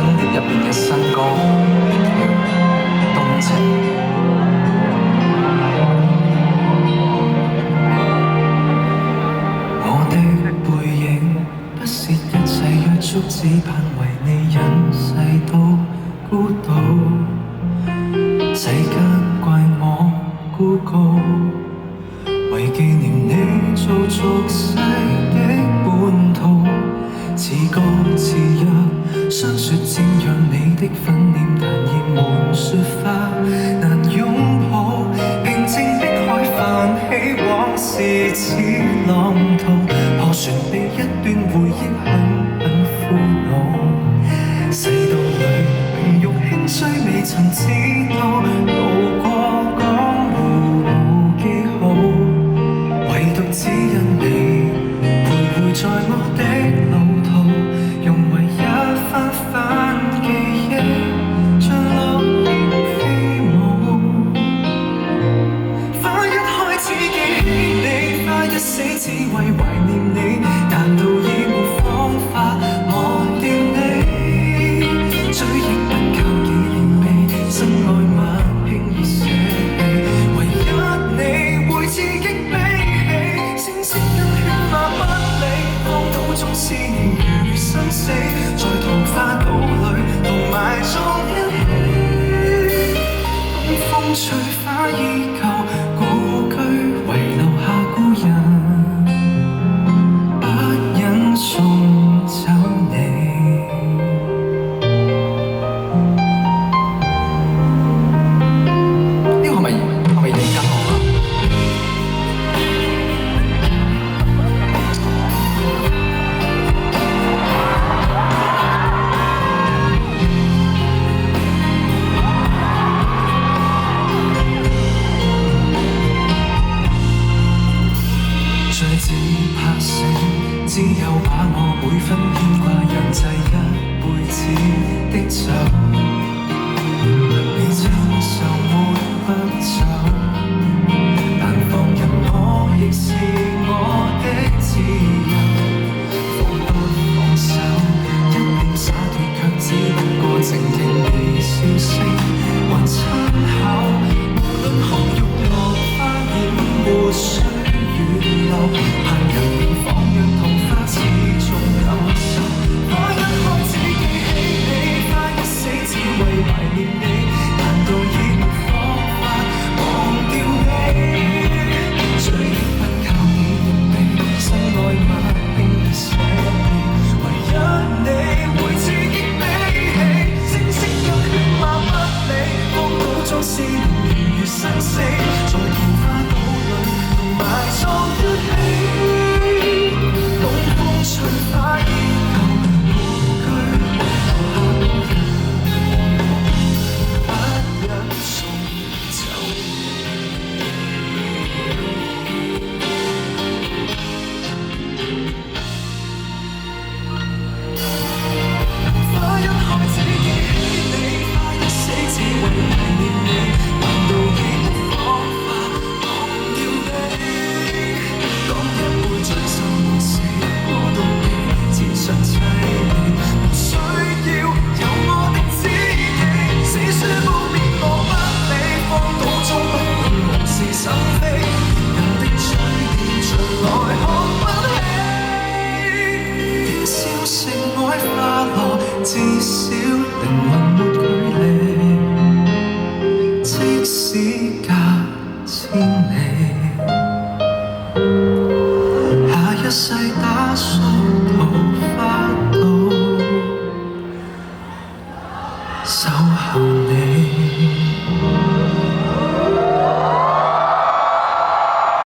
新碟入邊嘅新歌叫《動情》。我的背影不是一切約束，只盼為你隱世到孤島。世間怪我孤高，為紀念你做俗世的本土。似歌似約，相說瞻仰你的憤念，但厭悶說法難擁抱。平靜的海泛起往事似浪濤，破船被一段回憶狠苦惱。世道裏榮辱興衰未曾知道，路過江湖無記號，唯獨只因你徘徊在我的路途，用唯一翻翻記憶，像流螢飛舞。花一開始記起你，花一死只為懷念你，難道已沒方法忘掉你？追憶不靠紀念你，心愛物輕易捨棄，唯一你會刺激悲喜，聲聲跟勸罵不理，荒島中思念如生死，在桃花島裏同埋葬一起。東風吹花依舊，故居遺留下故人，不忍送走你。呢個係咪你跟我啊？最只怕醒，只有把我每分牽掛釀製一輩子的酒。你親手抹不走，但放任我亦是我的自由。放不放手，一點灑脱卻只不過靜聽你笑聲還親口。無論空玉落花染沒水雨流，盼人面仿若童話始終感受。花一開始記起你，花一死只為懷念你，難道已沒方法忘掉你？追憶不靠紀念你，心愛物輕易捨棄，唯一你會刺激悲喜，聲聲跟勸罵不理，荒島中思念如生死，在桃花島裏同埋葬一起。東風吹花依舊，故居遺留下故人，不忍送走你。花一開始記起你，花一死只為懷念你，難道已沒方法忘掉你？當一杯醉心滿瀉，孤獨地自相凄美，無需要有我的知己，死書污蔑我不理，荒島中不管無事生非，人的嘴臉從來看不起，燃燒性愛花落，至少靈魂沒距離，即使隔千里。下一世打掃桃花島，守候你。